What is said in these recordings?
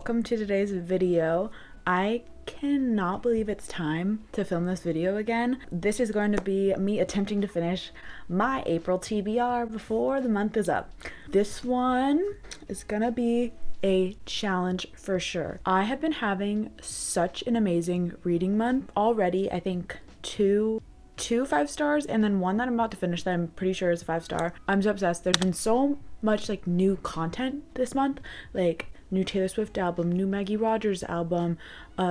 welcome to today's video. I cannot believe it's time to film this video again. This is going to be me attempting to finish my April TBR before the month is up. This one is gonna be a challenge for sure. I have been having such an amazing reading month already. I think two 5 stars and then one that I'm about to finish that I'm pretty sure is a 5-star. I'm so obsessed. There's been so much like new content this month, like new Taylor Swift album, new Maggie Rogers album,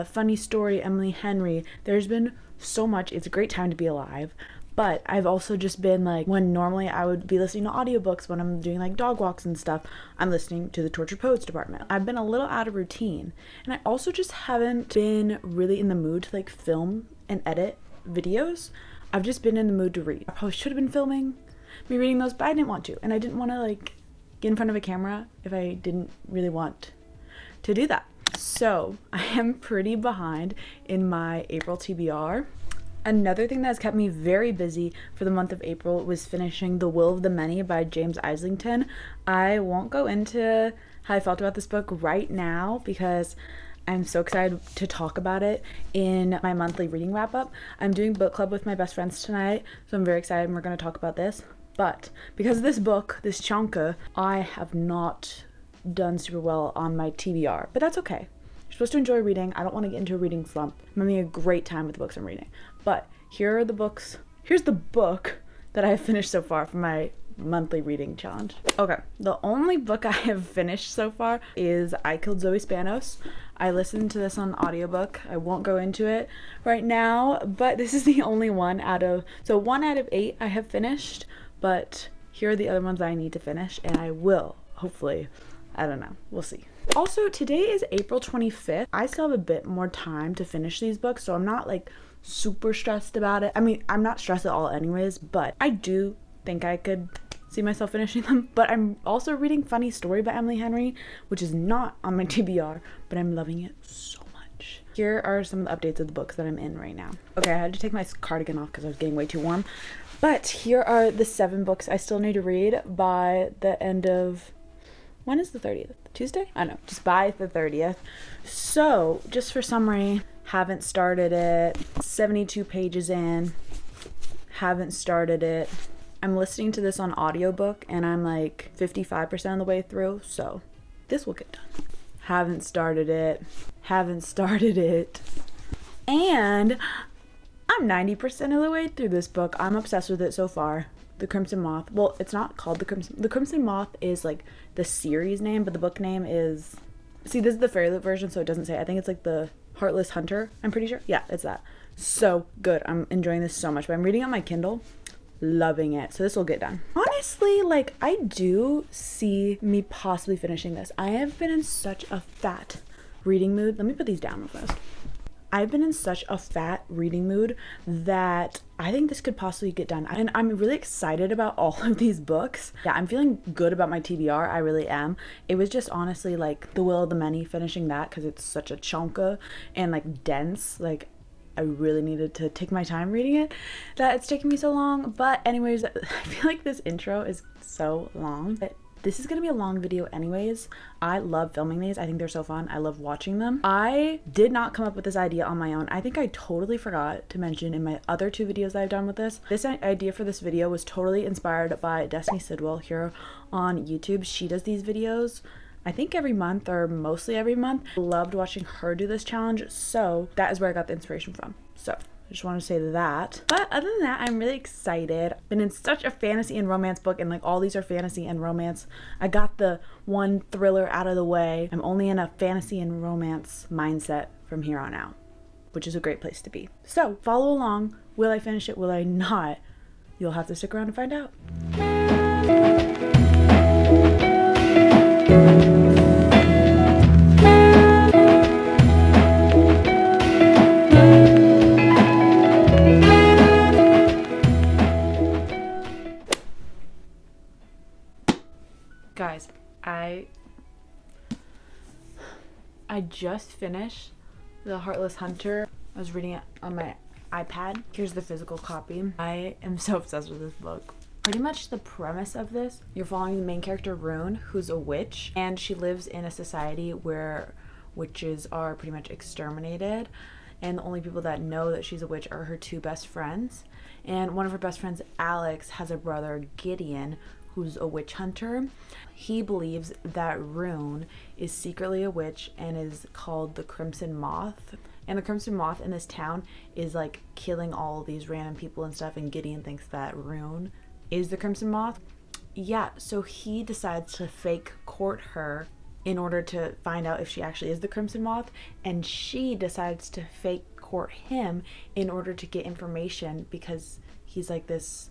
funny story, Emily Henry. There's been so much. It's a great time to be alive. But I've also just been like, when normally I would be listening to audiobooks when I'm doing like dog walks and stuff, I'm listening to the Tortured Poets department. I've been a little out of routine. And I also just haven't been really in the mood to like film and edit videos. I've just been in the mood to read. I probably should have been filming me reading those, but I didn't want to. And I didn't want to like get in front of a camera if I didn't really want to do that. So I am pretty behind in my April TBR. Another thing that has kept me very busy for the month of April was finishing The Will of the Many by James Islington. I won't go into how I felt about this book right now because I'm so excited to talk about it in my monthly reading wrap up. I'm doing book club with my best friends tonight, so I'm very excited and we're going to talk about this. But because of this book, this chunka, I have not done super well on my TBR, but that's okay. You're supposed to enjoy reading. I don't want to get into a reading slump. I'm having a great time with the books I'm reading. But here are the books. Here's the book that I have finished so far for my monthly reading challenge. Okay, the only book I have finished so far is I Killed Zoey Spanos. I listened to this on audiobook. I won't go into it right now, but this is the only one out of 8 I have finished, but here are the other ones I need to finish, and I will, hopefully. I don't know. We'll see. Also, today is April 25th. I still have a bit more time to finish these books, so I'm not like super stressed about it. I mean, I'm not stressed at all anyways, but I do think I could see myself finishing them. But I'm also reading Funny Story by Emily Henry, which is not on my TBR, but I'm loving it so much. Here are some of the updates of the books that I'm in right now. Okay, I had to take my cardigan off because I was getting way too warm. But here are the 7 books I still need to read by the end of... When is the 30th? Tuesday? I don't know. Just by the 30th. So, just for summary, haven't started it. 72 pages in. Haven't started it. I'm listening to this on audiobook and I'm like 55% of the way through, so this will get done. Haven't started it. Haven't started it. And I'm 90% of the way through this book. I'm obsessed with it so far. The Crimson Moth. Well, it's not called The Crimson Moth is like the series name, but the book name is... See, this is the Fairylit version, so it doesn't say. I think it's like the Heartless Hunter, I'm pretty sure. Yeah, it's that. So good. I'm enjoying this so much. But I'm reading on my Kindle. Loving it. So this will get done. Honestly, like, I do see me possibly finishing this. I have been in such a fat reading mood. Let me put these down real fast. I've been in such a fat reading mood that I think this could possibly get done. And I'm really excited about all of these books. Yeah, I'm feeling good about my TBR. I really am. It was just honestly like The Will of the Many, finishing that because it's such a chunka and like dense. Like, I really needed to take my time reading it. That it's taking me so long. But anyways, I feel like this intro is so long. But this is going to be a long video anyways. I love filming these. I think they're so fun. I love watching them. I did not come up with this idea on my own. I think I totally forgot to mention in my other 2 videos I've done with this. This idea for this video was totally inspired by Destiny Sidwell here on YouTube. She does these videos I think every month or mostly every month. Loved watching her do this challenge, so that is where I got the inspiration from. So I just want to say that. But other than that, I'm really excited. Been in such a fantasy and romance book, and like all these are fantasy and romance. I got the one thriller out of the way. I'm only in a fantasy and romance mindset from here on out, which is a great place to be. So follow along. Will I finish it? Will I not? You'll have to stick around to find out. Guys, I just finished The Heartless Hunter. I was reading it on my iPad. Here's the physical copy. I am so obsessed with this book. Pretty much the premise of this, you're following the main character Rune, who's a witch, and she lives in a society where witches are pretty much exterminated, and the only people that know that she's a witch are her two best friends. And one of her best friends, Alex, has a brother, Gideon, who's a witch hunter. He believes that Rune is secretly a witch and is called the Crimson Moth. And the Crimson Moth in this town is like killing all these random people and stuff, and Gideon thinks that Rune is the Crimson Moth. Yeah, so he decides to fake court her in order to find out if she actually is the Crimson Moth, and she decides to fake court him in order to get information because he's like this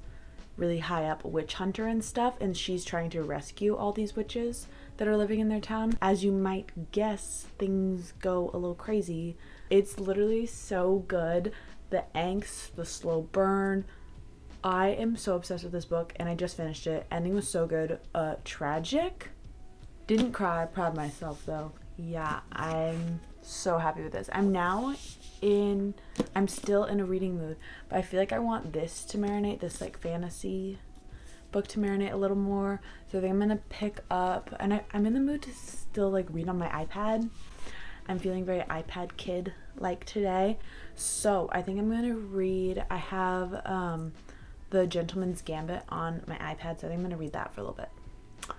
really high up witch hunter and stuff, and she's trying to rescue all these witches that are living in their town. As you might guess, things go a little crazy. It's literally so good. The angst, the slow burn. I am so obsessed with this book, and I just finished it. Ending was so good. Tragic. Didn't cry. Proud of myself though. Yeah, I'm so happy with this. I'm still in a reading mood, but I feel like I want this to marinate, this like fantasy book to marinate a little more. So I think I'm gonna pick up, and I'm in the mood to still like read on my iPad. I'm feeling very iPad kid like today. So I think I'm gonna read, I have The Gentleman's Gambit on my iPad, so I think I'm gonna read that for a little bit. But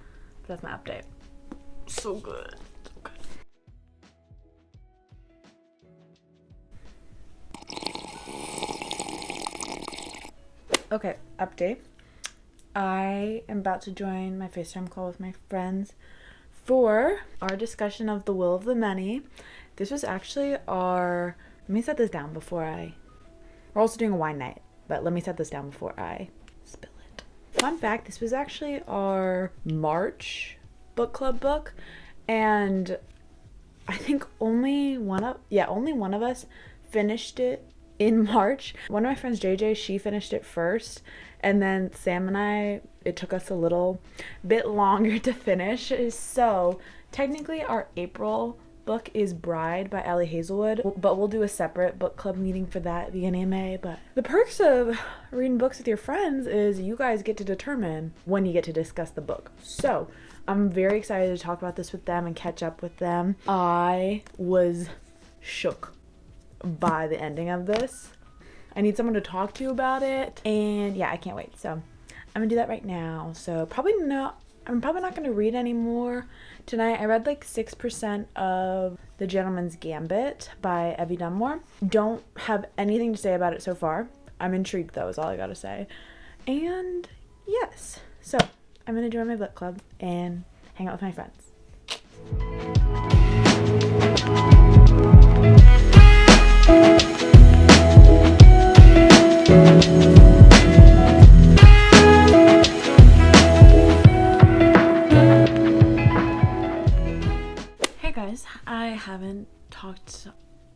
that's my update. So good. So good. Okay, update. I am about to join my FaceTime call with my friends for our discussion of The Will of the Many. This was actually our, let me set this down before we're also doing a wine night, but let me set this down before I spill it. Fun fact, this was actually our March book club book, and I think only one of us finished it in March. One of my friends, JJ, she finished it first, and then Sam and I, it took us a little bit longer to finish. So technically our April book is Bride by Ali Hazelwood, but we'll do a separate book club meeting for that at the beginning of May. But the perks of reading books with your friends is you guys get to determine when you get to discuss the book. So I'm very excited to talk about this with them and catch up with them. I was shook by the ending of this. I need someone to talk to about it, and yeah, I can't wait. So I'm gonna do that right now. So I'm probably not gonna read anymore tonight. I read like 6% of The Gentleman's Gambit by Evie Dunmore. Don't have anything to say about it so far. I'm intrigued though, is all I gotta say. And yes, so I'm gonna join my book club and hang out with my friends. Hey guys, I haven't talked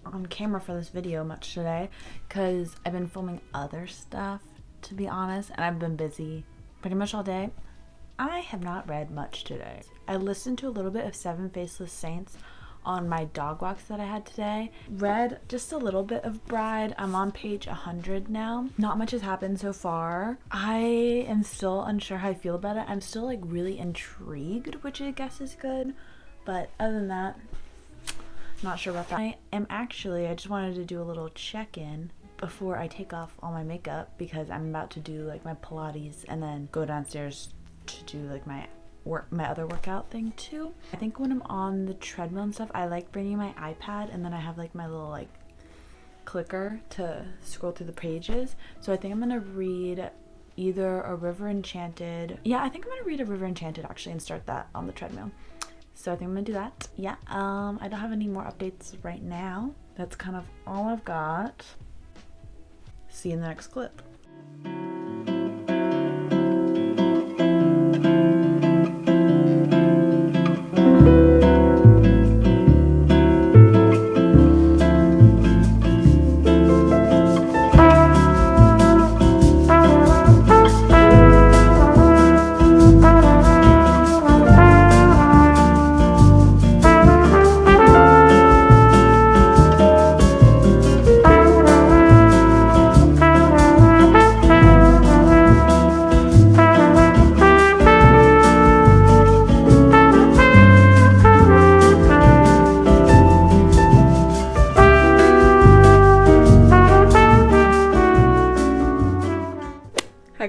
on camera for this video much today because I've been filming other stuff, to be honest, and I've been busy pretty much all day. I have not read much today. I listened to a little bit of Seven Faceless Saints on my dog walks that I had today. Read just a little bit of Bride. I'm on page 100 now. Not much has happened so far. I am still unsure how I feel about it. I'm still like really intrigued, which I guess is good. But other than that, not sure about that. I just wanted to do a little check-in before I take off all my makeup because I'm about to do like my Pilates and then go downstairs to do like my other workout thing too. I think when I'm on the treadmill and stuff, I like bringing my iPad, and then I have like my little like clicker to scroll through the pages. So I think I'm gonna read either A River Enchanted. Yeah, I think I'm gonna read A River Enchanted actually and start that on the treadmill. So I think I'm gonna do that. Yeah, I don't have any more updates right now. That's kind of all I've got. See you in the next clip.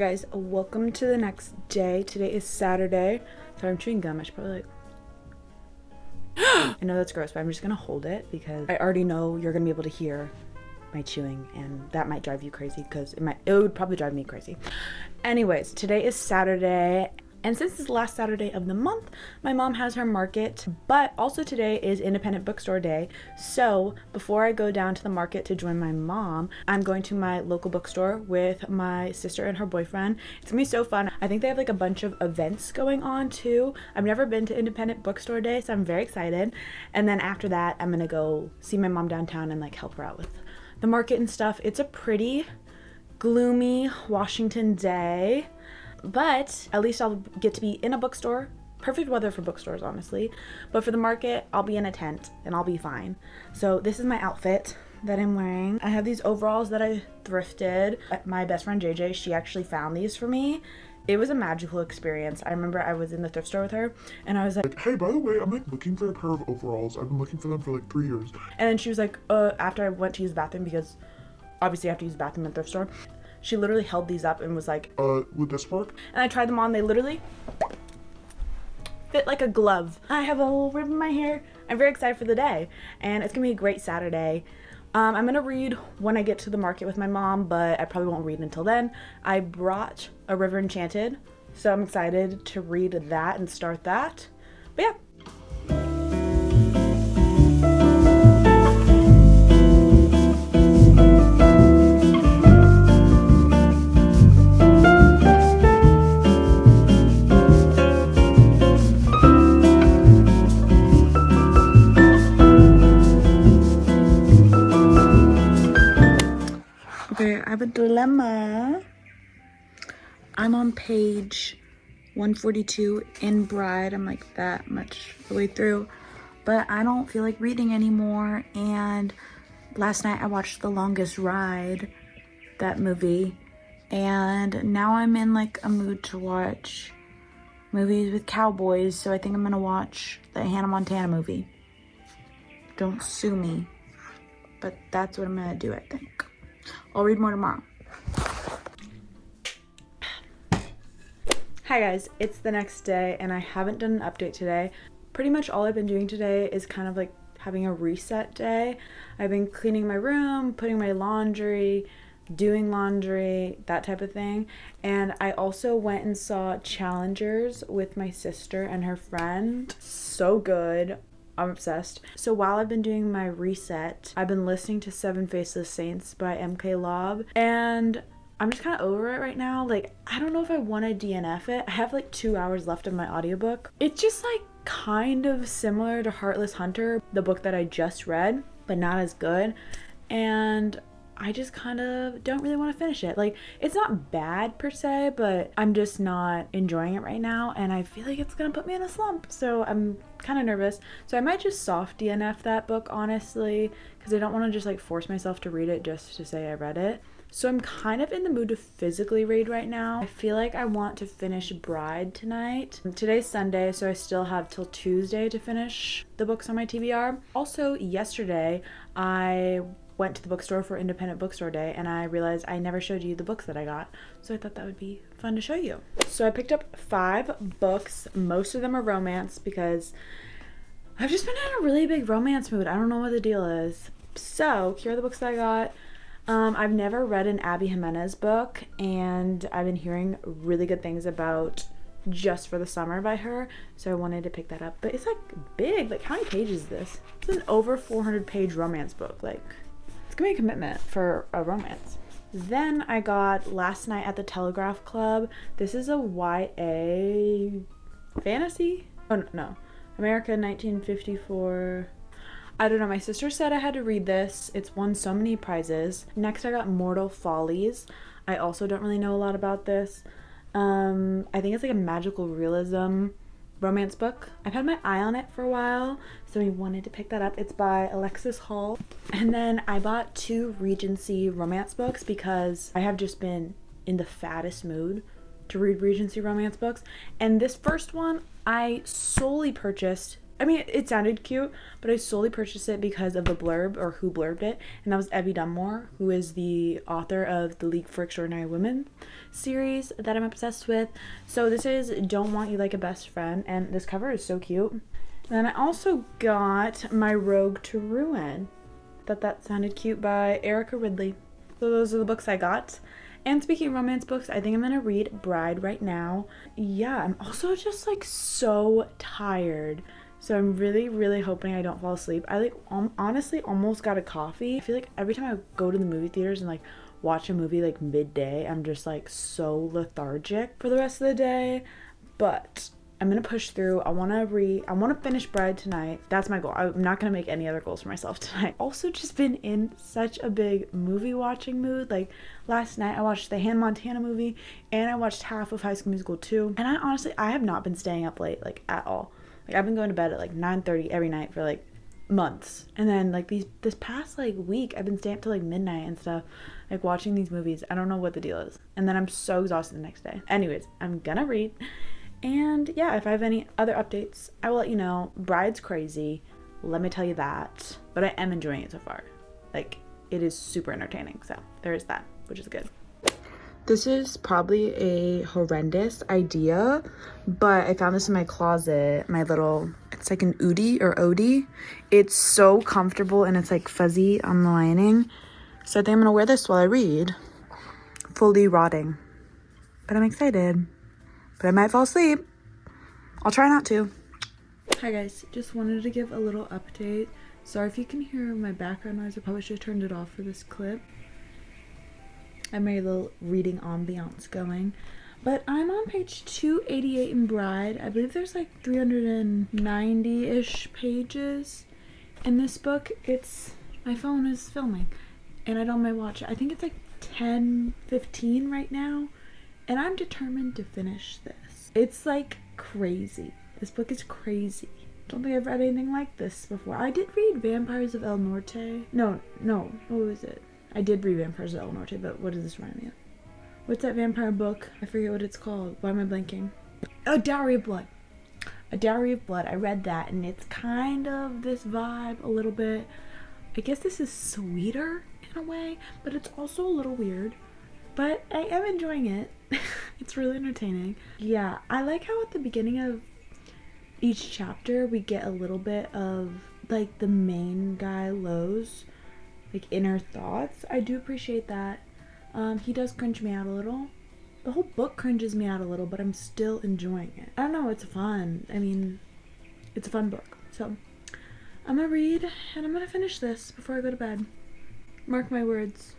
guys, welcome to the next day. Today is Saturday. Sorry, I'm chewing gum. I should probably like I know that's gross, but I'm just gonna hold it because I already know you're gonna be able to hear my chewing, and that might drive you crazy because it would probably drive me crazy. Anyways, today is Saturday, and since it's the last Saturday of the month, my mom has her market, but also today is independent bookstore day. So before I go down to the market to join my mom, I'm going to my local bookstore with my sister and her boyfriend. It's gonna be so fun. I think they have like a bunch of events going on too. I've never been to independent bookstore day, so I'm very excited. And then after that, I'm gonna go see my mom downtown and like help her out with the market and stuff. It's a pretty gloomy Washington day, but at least I'll get to be in a bookstore. Perfect weather for bookstores, honestly. But for the market, I'll be in a tent and I'll be fine. So this is my outfit that I'm wearing. I have these overalls that I thrifted. My best friend JJ, she actually found these for me. It was a magical experience. I remember I was in the thrift store with her and I was like, hey, by the way, I'm like looking for a pair of overalls. I've been looking for them for like 3 years. And then she was like, after I went to use the bathroom, because obviously I have to use the bathroom in the thrift store, she literally held these up and was like, would this work? And I tried them on. They literally fit like a glove. I have a little rib in my hair. I'm very excited for the day, and it's gonna be a great Saturday. I'm gonna read when I get to the market with my mom, but I probably won't read until then. I brought a River Enchanted, so I'm excited to read that and start that. But yeah. Okay, I have a dilemma. I'm on page 142 in Bride. I'm like that much the way through, but I don't feel like reading anymore. And last night I watched The Longest Ride, that movie, and now I'm in like a mood to watch movies with cowboys, so I think I'm gonna watch the Hannah Montana movie. Don't sue me, but that's what I'm gonna do, I think. I'll read more tomorrow. Hi guys, it's the next day and I haven't done an update today. Pretty much all I've been doing today is kind of like having a reset day. I've been cleaning my room, putting my laundry, doing laundry, that type of thing. And I also went and saw Challengers with my sister and her friend. So good. I'm obsessed. So while I've been doing my reset, I've been listening to Seven Faceless Saints by MK Lob, and I'm just kind of over it right now. Like, I don't know if I want to DNF it. I have like 2 hours left of my audiobook. It's just like kind of similar to Heartless Hunter, the book that I just read, but not as good. And I just kind of don't really want to finish it. Like, it's not bad per se, but I'm just not enjoying it right now, and I feel like it's gonna put me in a slump, so I'm kind of nervous. So I might just soft DNF that book, honestly, because I don't want to just like force myself to read it just to say I read it. So I'm kind of in the mood to physically read right now. I feel like I want to finish Bride tonight. Today's Sunday, so I still have till Tuesday to finish the books on my TBR. Also, yesterday I went to the bookstore for independent bookstore day and I realized I never showed you the books that I got, so I thought that would be fun to show you. So I picked up 5 books. Most of them are romance because I've just been in a really big romance mood. I don't know what the deal is. So here are the books that I got. I've never read an Abby Jimenez book, and I've been hearing really good things about Just for the Summer by her, so I wanted to pick that up. But it's like big. Like, how many pages is this? It's an over 400 page romance book. Like, it's gonna be a commitment for a romance. Then I got Last Night at the Telegraph Club. This is a YA fantasy? Oh no, America 1954. I don't know, my sister said I had to read this. It's won so many prizes. Next I got Mortal Follies. I also don't really know a lot about this. I think it's like a magical realism romance book. I've had my eye on it for a while, so I wanted to pick that up. It's by Alexis Hall. And then I bought 2 Regency romance books because I have just been in the fattest mood to read Regency romance books. And this first one I solely purchased I mean, it sounded cute, but I solely purchased it because of the blurb, or who blurbed it, and that was Evie Dunmore, who is the author of the League for Extraordinary Women series that I'm obsessed with. So this is Don't Want You Like a Best Friend, and this cover is so cute. And then I also got My Rogue to Ruin. Thought that sounded cute, by Erica Ridley. So those are the books I got. And speaking of romance books, I think I'm gonna read Bride right now. Yeah, I'm also just like so tired. So I'm really hoping I don't fall asleep. I like honestly almost got a coffee. I feel like every time I go to the movie theaters and like watch a movie like midday, I'm just like so lethargic for the rest of the day. But I'm gonna push through. I wanna finish Bride tonight. That's my goal. I'm not gonna make any other goals for myself tonight. Also just been in such a big movie watching mood. Like last night I watched the Hannah Montana movie and I watched half of High School Musical 2. And I have not been staying up late like at all. Like I've been going to bed at like 9:30 every night for like months. And then like this past like week I've been staying up till like midnight and stuff, like watching these movies. I don't know what the deal is. And then I'm so exhausted the next day. Anyways, I'm gonna read. And yeah, if I have any other updates, I will let you know. Bride's crazy, let me tell you that. But I am enjoying it so far. Like, it is super entertaining. So there is that, which is good. This is probably a horrendous idea, but I found this in my closet. It's like an Oodie or Odie. It's so comfortable and it's like fuzzy on the lining. So I think I'm gonna wear this while I read. Fully rotting. But I'm excited. But I might fall asleep. I'll try not to. Hi guys, just wanted to give a little update. Sorry if you can hear my background noise. I probably should have turned it off for this clip. I made a little reading ambiance going. But I'm on page 288 in Bride. I believe there's like 390-ish pages in this book. My phone is filming and I don't mind watch it. I think it's like 10:15 right now. And I'm determined to finish this. It's like crazy. This book is crazy. Don't think I've read anything like this before. I did read Vampires of El Norte. No. What was it? I did read Vampires of El Norte, but what does this remind me of? What's that vampire book? I forget what it's called. Why am I blanking? Oh, Dowry of Blood. A Dowry of Blood. I read that, and it's kind of this vibe a little bit. I guess this is sweeter in a way, but it's also a little weird. But I am enjoying it. It's really entertaining. Yeah, I like how at the beginning of each chapter we get a little bit of like the main guy Lowe's like inner thoughts. I do appreciate that. He does cringe me out a little. The whole book cringes me out a little, but I'm still enjoying it. I don't know, it's fun. I mean, it's a fun book. So I'm gonna read and I'm gonna finish this before I go to bed. Mark my words.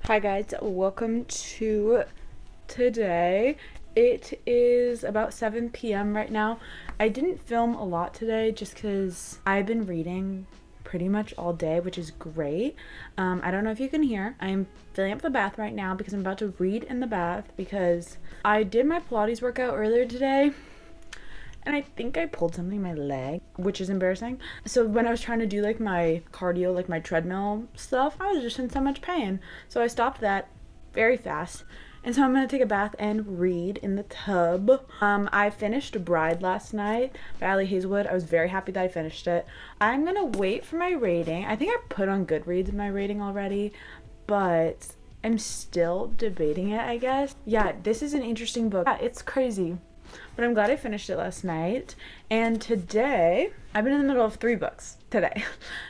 Hi guys, welcome to today. It is about 7 p.m. right now. I didn't film a lot today just because I've been reading pretty much all day, which is great. I don't know if you can hear. I'm filling up the bath right now because I'm about to read in the bath because I did my Pilates workout earlier today. And I think I pulled something in my leg, which is embarrassing. So when I was trying to do like my cardio, like my treadmill stuff, I was just in so much pain. So I stopped that very fast. And so I'm going to take a bath and read in the tub. I finished Bride last night by Ali Hazelwood. I was very happy that I finished it. I'm going to wait for my rating. I think I put on Goodreads my rating already, but I'm still debating it, I guess. Yeah, this is an interesting book. Yeah, it's crazy. But I'm glad I finished it last night. And today, I've been in the middle of 3 books today.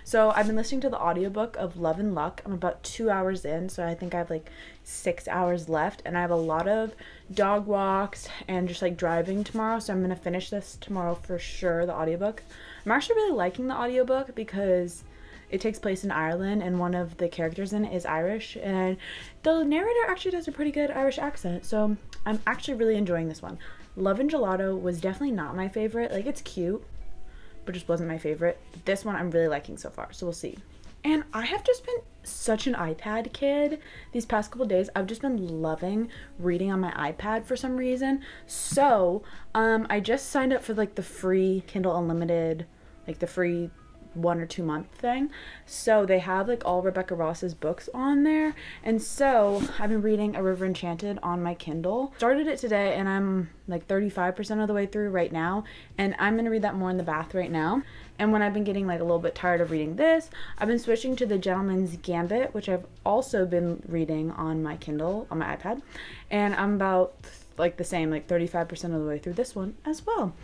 So I've been listening to the audiobook of Love and Luck. I'm about 2 hours in, so I think I have like 6 hours left. And I have a lot of dog walks and just like driving tomorrow. So I'm going to finish this tomorrow for sure, the audiobook. I'm actually really liking the audiobook because it takes place in Ireland and one of the characters in it is Irish. And the narrator actually does a pretty good Irish accent. So I'm actually really enjoying this one. Love and Gelato was definitely not my favorite. Like, it's cute, but just wasn't my favorite. This one I'm really liking so far, so we'll see. And I have just been such an iPad kid these past couple days. I've just been loving reading on my iPad for some reason. So I just signed up for like the free Kindle Unlimited, like the free 1 or 2 month thing. So they have like all Rebecca Ross's books on there, and so I've been reading A River Enchanted on my Kindle. Started it today and I'm like 35% of the way through right now, and I'm gonna read that more in the bath right now. And when I've been getting like a little bit tired of reading this, I've been switching to The Gentleman's Gambit, which I've also been reading on my Kindle, on my iPad, and I'm about like the same, like 35% of the way through this one as well.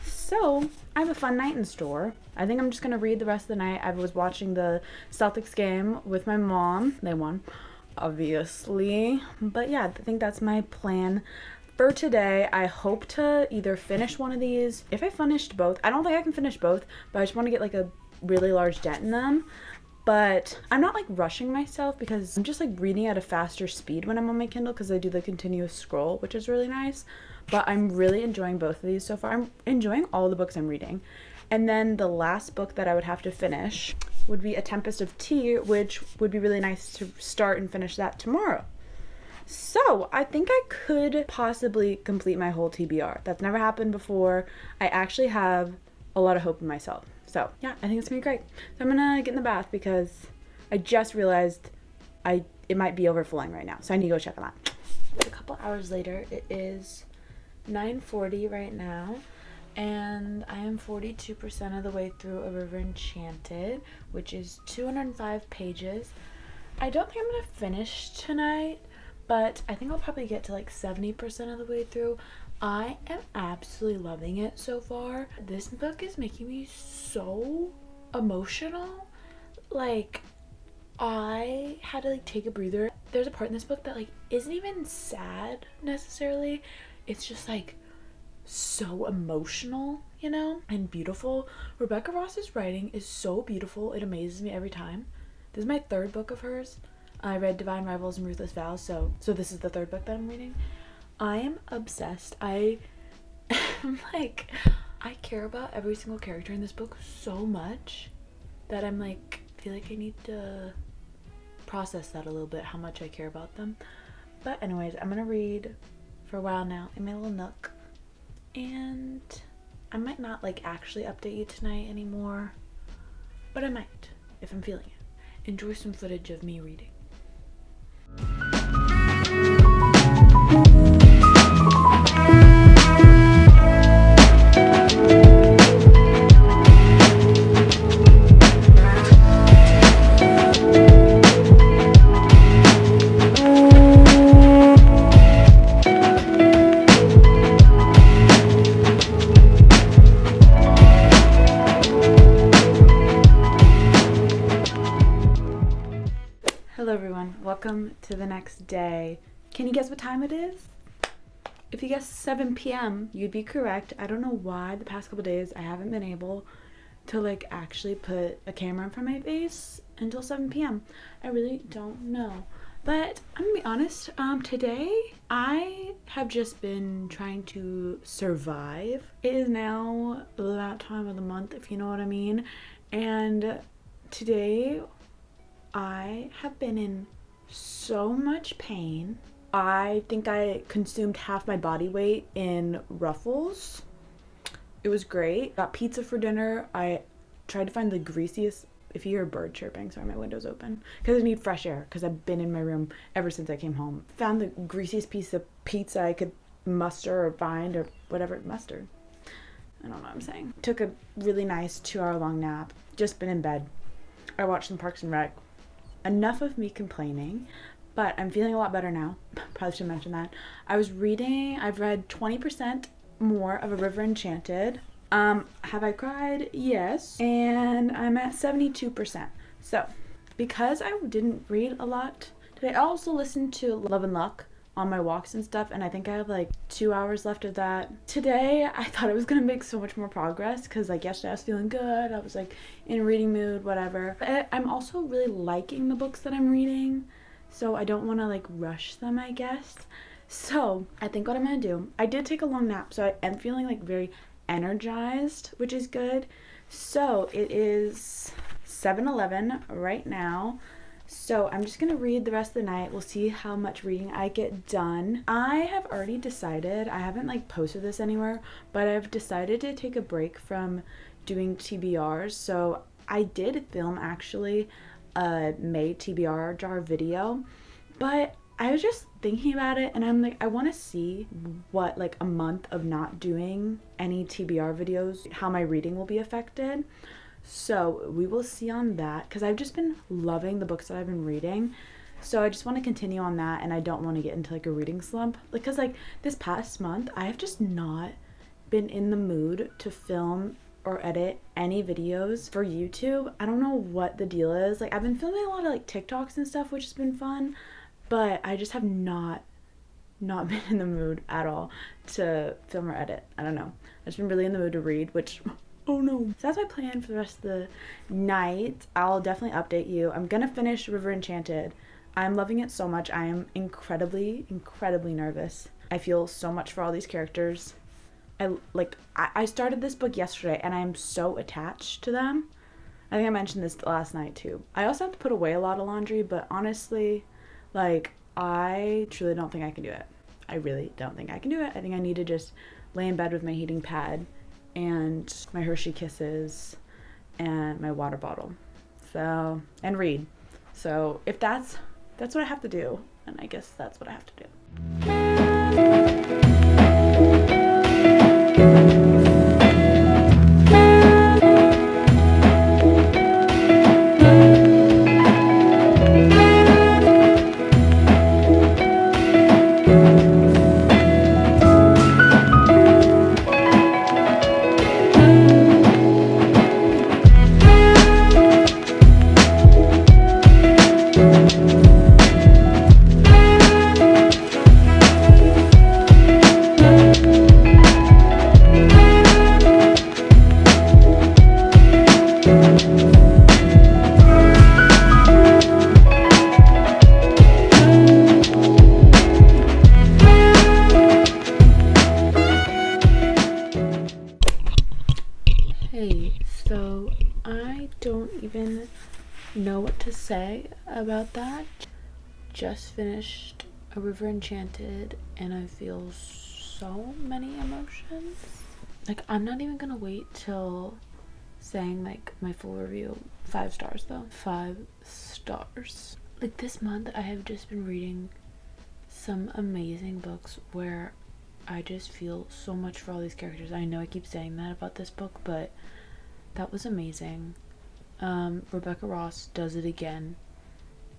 So I have a fun night in store. I think I'm just gonna read the rest of the night. I was watching the Celtics game with my mom. They won, obviously. But yeah, I think that's my plan for today. I hope to either finish one of these. If I finished both, I don't think I can finish both, but I just want to get like a really large dent in them. But I'm not like rushing myself because I'm just like reading at a faster speed when I'm on my Kindle because I do the continuous scroll, which is really nice. But I'm really enjoying both of these so far. I'm enjoying all the books I'm reading. And then the last book that I would have to finish would be A Tempest of Tea, which would be really nice to start and finish that tomorrow. So I think I could possibly complete my whole TBR. That's never happened before. I actually have a lot of hope in myself. So yeah, I think it's gonna be great. So I'm gonna get in the bath because I just realized it might be overflowing right now. So I need to go check on that. A couple hours later, it is 9:40 right now, and I am 42% of the way through A River Enchanted, which is 205 pages. I don't think I'm gonna finish tonight, but I think I'll probably get to like 70% of the way through. I am absolutely loving it so far. This book is making me so emotional. Like, I had to like take a breather. There's a part in this book that like isn't even sad necessarily. It's just like so emotional, you know, and beautiful. Rebecca Ross's writing is so beautiful. It amazes me every time. This is my third book of hers. I read Divine Rivals and Ruthless Vows, so this is the third book that I'm reading. I am obsessed. I'm like, I care about every single character in this book so much that I'm like, feel like I need to process that a little bit, how much I care about them. But anyways, I'm gonna read for a while now in my little nook, and I might not like actually update you tonight anymore, but I might if I'm feeling it. Enjoy some footage of me reading. Hello everyone, welcome to the next day. Can you guess what time it is? If you guessed 7 p.m, you'd be correct. I don't know why the past couple days I haven't been able to like actually put a camera in front of my face until 7 p.m. I really don't know. But I'm gonna be honest, today I have just been trying to survive. It is now that time of the month, if you know what I mean. And today I have been in so much pain. I think I consumed half my body weight in Ruffles. It was great. Got pizza for dinner. I tried to find the greasiest, if you hear a bird chirping, sorry, my window's open, because I need fresh air because I've been in my room ever since I came home. Found the greasiest piece of pizza I could muster or find or whatever. Mustard, I don't know what I'm saying. Took a really nice 2-hour long nap. Just been in bed. I watched some Parks and Rec. Enough of me complaining, but I'm feeling a lot better now. Probably should mention that. I've read 20% more of A River Enchanted. Have I cried? Yes. And I'm at 72%. So, because I didn't read a lot today, I also listened to Love and Luck on my walks and stuff, and I think I have like 2 hours left of that. Today, I thought I was gonna make so much more progress because like yesterday I was feeling good. I was like in a reading mood, whatever. But I'm also really liking the books that I'm reading, so I don't want to like rush them, I guess. So I think what I'm gonna do, I did take a long nap, so I am feeling like very energized, which is good. So it is 7:11 right now. So I'm just gonna read the rest of the night. We'll see how much reading I get done. I have already decided, I haven't like posted this anywhere, but I've decided to take a break from doing TBRs. So I did film actually a May TBR jar video, but I was just thinking about it and I'm like, I want to see what like a month of not doing any TBR videos, how my reading will be affected. So we will see on that, because I've just been loving the books that I've been reading. So I just want to continue on that, and I don't want to get into like a reading slump. Because like this past month, I have just not been in the mood to film or edit any videos for YouTube. I don't know what the deal is. Like I've been filming a lot of like TikToks and stuff, which has been fun, but I just have not been in the mood at all to film or edit. I don't know. I've just been really in the mood to read, which oh no. So that's my plan for the rest of the night. I'll definitely update you. I'm gonna finish River Enchanted. I'm loving it so much. I am incredibly nervous. I feel so much for all these characters. I started this book yesterday and I'm so attached to them. I think I mentioned this last night too. I also have to put away a lot of laundry, but honestly, like, I truly don't think I can do it. I really don't think I can do it. I think I need to just lay in bed with my heating pad and my Hershey Kisses and my water bottle, so, and read. So if that's what I have to do, then I guess that's what I have to do. So I don't even know what to say about that. Just finished a River Enchanted and I feel so many emotions. Like I'm not even gonna wait till saying like my full review. 5 stars though. 5 stars. Like this month I have just been reading some amazing books where I just feel so much for all these characters. I know I keep saying that about this book, but that was amazing. Rebecca Ross does it again.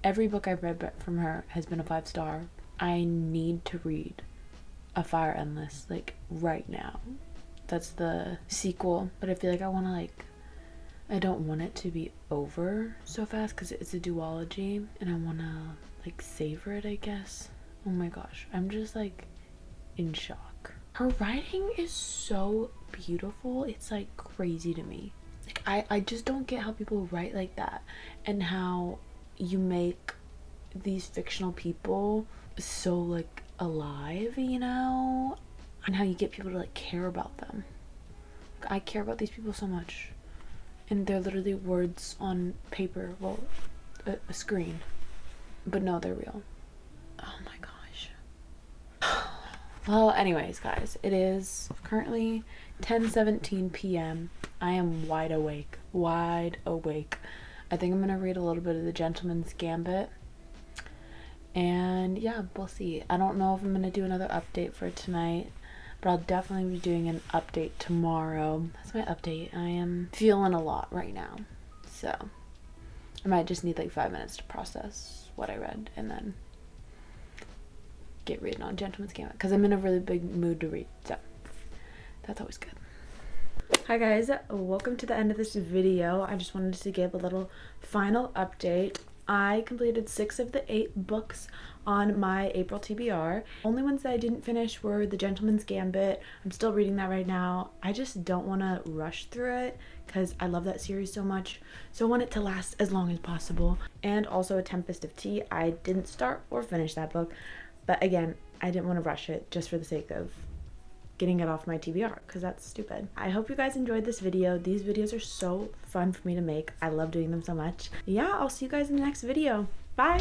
Every book I've read from her has been a 5 star. I need to read A Fire Endless, like, right now. That's the sequel, but I feel like I don't want it to be over so fast because it's a duology, and I want to, like, savor it, I guess. Oh my gosh, I'm just, like, in shock. Her writing is so beautiful, it's, like, crazy to me. Like, I just don't get how people write like that, and how you make these fictional people so, like, alive, you know, and how you get people to, like, care about them. Like, I care about these people so much, and they're literally words on paper, well, a screen, but no, they're real. Oh my gosh. Well, anyways, guys, it is currently 10:17 p.m. I am wide awake. I think I'm gonna read a little bit of The Gentleman's Gambit, and yeah, we'll see. I don't know if I'm gonna do another update for tonight, but I'll definitely be doing an update tomorrow. That's my update. I am feeling a lot right now, so I might just need like 5 minutes to process what I read and then get reading on Gentleman's Gambit, because I'm in a really big mood to read, so that's always good. Hi guys, welcome to the end of this video. I just wanted to give a little final update. I completed 6 of the 8 books on my April TBR. Only ones that I didn't finish were The Gentleman's Gambit. I'm still reading that right now. I just don't want to rush through it because I love that series so much, so I want it to last as long as possible. And also A Tempest of Tea. I didn't start or finish that book, but again, I didn't want to rush it just for the sake of getting it off my TBR because that's stupid. I hope you guys enjoyed this video. These videos are so fun for me to make. I love doing them so much. Yeah, I'll see you guys in the next video. Bye!